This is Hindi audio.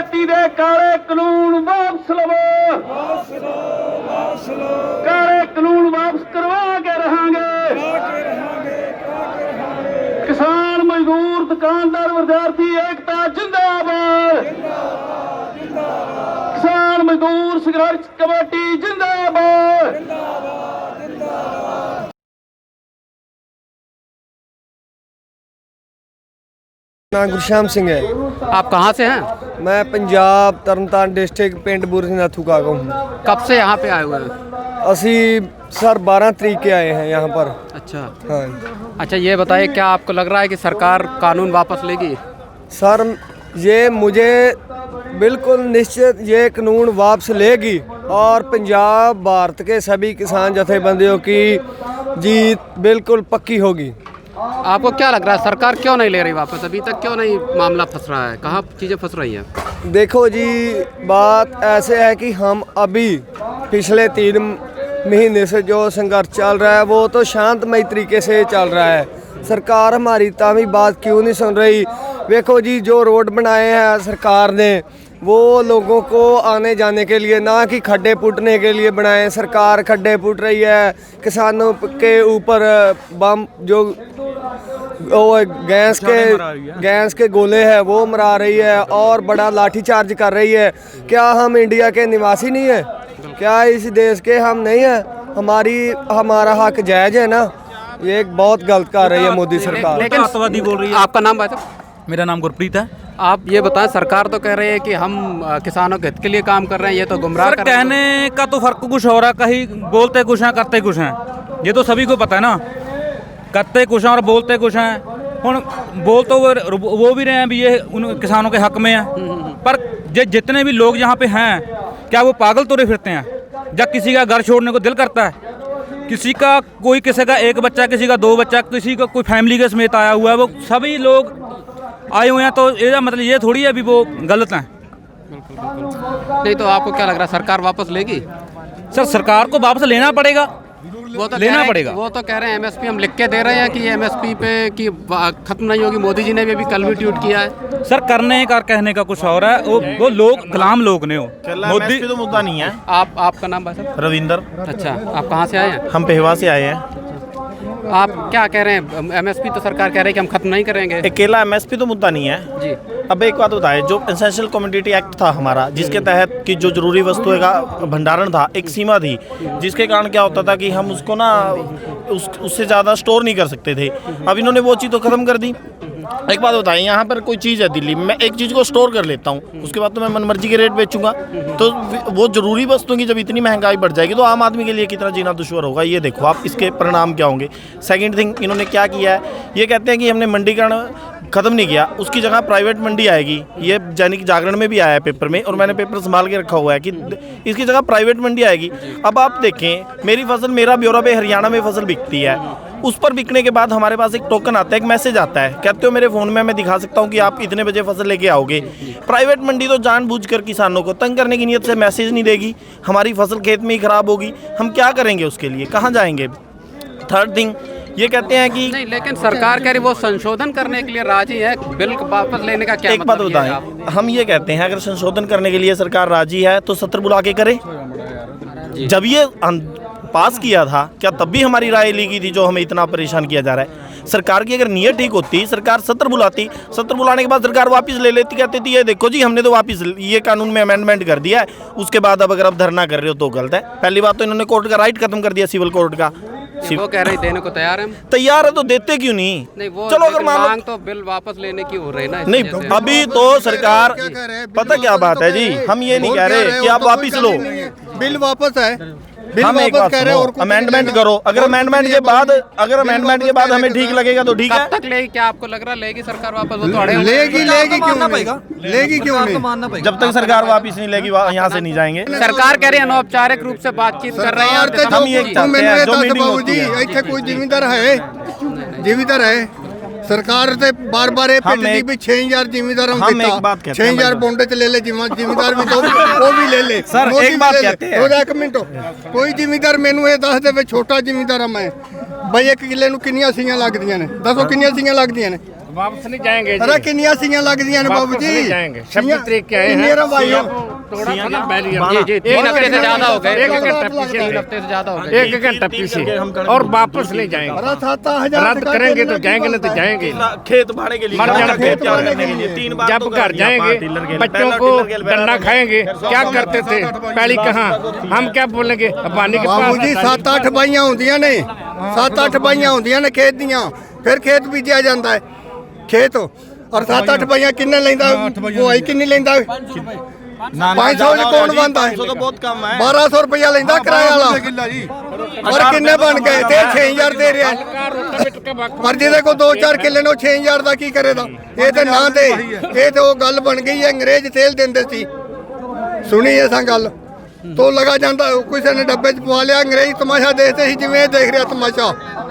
कमेटी दे काले कानून वापस लवो, काले कानून वापस करवा के रहांगे। किसान मजदूर दुकानदार विद्यार्थी एकता जिंदाबाद, किसान मजदूर संघर्ष कमेटी जिंदाबाद। नाम गुरशाम सिंह है। आप कहाँ से हैं? मैं पंजाब तरनतारन डिस्ट्रिक्ट पिंड बुरनाथू का हूँ। कब से यहाँ पे आए हुए हैं? असी सर 12 तरीक के आए हैं यहाँ पर। अच्छा हाँ अच्छा, ये बताइए क्या आपको लग रहा है कि सरकार कानून वापस लेगी? सर, ये मुझे बिल्कुल निश्चित ये कानून वापस लेगी और पंजाब भारत के सभी किसान जथेबंदियों की जीत बिल्कुल पक्की होगी। आपको क्या लग रहा है सरकार क्यों नहीं ले रही वापस? अभी तक क्यों नहीं मामला फंस रहा है? कहाँ चीज़ें फंस रही हैं? देखो जी, बात ऐसे है कि हम अभी पिछले 3 महीने से जो संघर्ष चल रहा है वो तो शांतमय तरीके से चल रहा है। सरकार हमारी तामी बात क्यों नहीं सुन रही? देखो जी, जो रोड बनाए हैं सरकार ने वो लोगों को आने जाने के लिए, ना कि खड्डे पुटने के लिए बनाए। सरकार खड्डे पुट रही है, किसानों के ऊपर बम जो गैस के गोले हैं वो मरा रही है और बड़ा लाठीचार्ज कर रही है। क्या हम इंडिया के निवासी नहीं है? क्या इस देश के हम नहीं है? हमारा हक जायज़ है ना? ये एक बहुत गलत कर रही है मोदी सरकार। लेकिन आतंकवादी बोल रही है। आपका नाम बताओ। मेरा नाम गुरप्रीत है। आप ये बताएं, सरकार तो कह रही है कि हम किसानों के हित के लिए काम कर रहे हैं, ये तो गुमराह सर, कर रहे हैं। कहने का तो फर्क कुछ हो रहा, कहीं बोलते कुछ हैं करते कुछ हैं, ये तो सभी को पता है ना। करते कुछ हैं और बोलते कुछ हैं। ਹੁਣ बोल तो वो भी रहे हैं भी ये उन किसानों के हक में है, पर जितने भी लोग यहाँ पे हैं क्या वो पागल तुरे फिरते हैं? जब किसी का घर छोड़ने को दिल करता है, किसी का किसी का 1 बच्चा, किसी का 2 बच्चा, किसी का कोई फैमिली के समेत आया हुआ है, वो सभी लोग आए हुए हैं, तो ये मतलब ये थोड़ी है अभी वो गलत हैं। नहीं तो आपको क्या लग रहा है सरकार वापस लेगी? सर, सरकार को वापस लेना पड़ेगा, वो तो लेना पड़ेगा। वो तो कह रहे हैं एमएसपी हम लिख के दे रहे हैं कि एमएसपी पे की खत्म नहीं होगी। मोदी जी ने भी अभी कल भी ट्वीट किया है। सर, करने का कहने का कुछ और है, वो लोग गुलाम लोग ने हो। मोदी तो मुद्दा नहीं है। आपका नाम भाई साहब? रविंदर। अच्छा, आप कहाँ से आए हैं? हम पेहवा से आए हैं। आप क्या कह रहे हैं? एमएसपी तो सरकार कह रही है कि हम खत्म नहीं करेंगे। अकेला एमएसपी तो मुद्दा नहीं है जी। अब एक बात बताए, जो एसेंशियल कमोडिटी एक्ट था हमारा, जिसके तहत कि जो जरूरी वस्तुओं का भंडारण था, एक सीमा थी, जिसके कारण क्या होता था कि हम उसको ना उससे ज़्यादा स्टोर नहीं कर सकते थे। अब इन्होंने वो चीज़ तो ख़त्म कर दी। एक बात बताएं, यहाँ पर कोई चीज़ है दिल्ली में, मैं एक चीज़ को स्टोर कर लेता हूँ, उसके बाद तो मैं मनमर्जी के रेट बेचूंगा। तो वो जरूरी वस्तुओं की जब इतनी महंगाई बढ़ जाएगी तो आम आदमी के लिए कितना जीना दुश्वार होगा। ये देखो आप, इसके परिणाम क्या होंगे। सेकंड थिंग, इन्होंने क्या किया है, ये कहते हैं कि हमने मंडीकरण ख़त्म नहीं किया, उसकी जगह प्राइवेट मंडी आएगी। ये दैनिक जागरण में भी आया है पेपर में, और मैंने पेपर संभाल के रखा हुआ है कि इसकी जगह प्राइवेट मंडी आएगी। अब आप देखें, मेरी फसल मेरा ब्यौरा पे हरियाणा में फसल बिकती है, उस पर बिकने के बाद हमारे पास एक टोकन आता है, एक मैसेज आता है, कहते हो मेरे फ़ोन में मैं दिखा सकता हूँ कि आप इतने बजे फसल लेके आओगे। प्राइवेट मंडी तो जानबूझकर किसानों को तंग करने की नीयत से मैसेज नहीं देगी, हमारी फसल खेत में ही ख़राब होगी, हम क्या करेंगे उसके लिए, कहाँ जाएंगे। थर्ड थिंग, ये कहते हैं कि नहीं, लेकिन सरकार कह रही वो संशोधन करने के लिए राजी है, बिल वापस लेने का क्या एक बात मतलब बताएं, हम ये कहते हैं अगर संशोधन करने के लिए सरकार राजी है तो सत्र बुला के करे। जब ये पास किया था क्या तब भी हमारी राय ली गई थी जो हमें इतना परेशान किया जा रहा है? सरकार की अगर नीयत ठीक होती, सरकार सत्र बुलाती, सत्र बुलाने के बाद सरकार वापस ले लेती, कहती थी ये देखो जी हमने तो वापस ये कानून में अमेंडमेंट कर दिया है, उसके बाद अब अगर आप धरना कर रहे हो तो गलत है। पहली बात तो इन्होंने कोर्ट का राइट खत्म कर दिया, सिविल कोर्ट का। वो कह रहे देने को तैयार है। तैयार है तो देते क्यों नहीं? नहीं, वो चलो अगर मांग तो बिल वापस लेने की हो रही ना। नहीं, अभी तो सरकार, पता क्या बात है जी, हम ये नहीं कह रहे कि आप वापस लो, बिल वापस है। हम एक बात सुनो, अमेंडमेंट करो, अगर अमेंडमेंट के बाद हमें ठीक लगेगा तो ठीक है। कब तक लेगी? क्या आपको लग रहा है लेगी सरकार वापस? वो तो अड़े लेगी क्यों नहीं? जब तक सरकार वापस नहीं लेगी यहाँ से नहीं जाएंगे। सरकार कह रही है अनौपचारिक रूप से बातचीत कर रहे हैं। हम ये चाहते हैं जो मीटिंग होती है। कोई जिम्मेदार है सरकार से बार-बार ये पिटती भी 6000 जिम्मेदार हम एक बात कहते हैं, 6000 बॉन्डे ले ले जिम्मेदार भी तो वो भी ले ले। सर, एक बात कहते हैं, एक मिनट, कोई जिम्मेदार मैनू ये दस दे, छोटा जिम्मेदार मैं भाई, 1 किले ਨੂੰ ਕਿੰਨੀਆਂ ਸੀਆਂ ਲੱਗਦੀਆਂ ਨੇ? ਦੱਸੋ ਕਿੰਨੀਆਂ ਸੀਆਂ ਲੱਗਦੀਆਂ ਨੇ? वापस नहीं जाएंगे अरे किन्नियां सीयां लगदियां ने बाबू जी नहीं जाएंगे 26 तरीक के आए किन्ने हैं रवाइयों थोड़ा सा ना बैरियर जी जी 3 हफ्ते से ज़्यादा हो गए, एक घंटा पीछे 3 हफ्ते से ज़्यादा हो गए। एक घंटा पीछे और वापस नहीं जाएंगे अरे 7,000 रद्द करेंगे तो जाएंगे नहीं तो जाएंगे खेत भाड़े के लिए मर जाना खेत तैयार करने के लिए 3 बार जब तो घर जाएंगे बच्चों को डंडा खाएंगे क्या करते थे पहली कहाँ हम क्या बोलेंगे पानी के बाबू जी पास 7-8 ਬਾਈਆਂ ਹੁੰਦੀਆਂ ਨੇ 7-8 ਬਾਈਆਂ ਹੁੰਦੀਆਂ ਨੇ ਖੇਤ ਦੀਆਂ ਫਿਰ ਖੇਤ ਬੀਜਿਆ ਜਾਂਦਾ ਹੈ ਖੇਤ ਔਰ 7-8 ਬਾਈਆਂ ਕਿੰਨੇ ਲੈਂਦਾ ਬੁਆਈ ਕਿੰਨੀ ਲੈਂਦਾ 500 ਚ ਕੌਣ ਬੰਦਾ ਹੈ 500 तो बहुत कम है 1200 ਰੁਪਇਆ ਲੈਂਦਾ ਕਿਰਾਇਆ ਵਾਲਾ ਔਰ ਕਿੰਨੇ ਬਣ ਗਏ ਤੇ 6000 ਦੇ ਰਿਹਾ ਪਰ ਜਿਹਦੇ ਕੋਲ 2-4 ਕਿੱਲੇ ਨੇ ਉਹ 6000 ਦਾ ਕੀ ਕਰੇਗਾ ਇਹ ਤੇ ਨਾ ਦੇ ਇਹ ਤੇ ਉਹ ਗੱਲ ਬਣ ਗਈ ਹੈ ਅੰਗਰੇਜ਼ ਤੇਲ ਦਿੰਦੇ ਸੀ ਸੁਣੀ ਐਸਾ ਗੱਲ ਤੋ ਲਗਾ ਜਾਂਦਾ ਕਿਸੇ ਨੇ ਡੱਬੇ 'ਚ ਪਵਾ ਲਿਆ ਅੰਗਰੇਜ਼ ਤਮਾਸ਼ਾ ਦੇਖਦੇ ਸੀ ਜਿਵੇਂ ਇਹ ਦੇਖ ਰਿਹਾ ਤਮਾਸ਼ਾ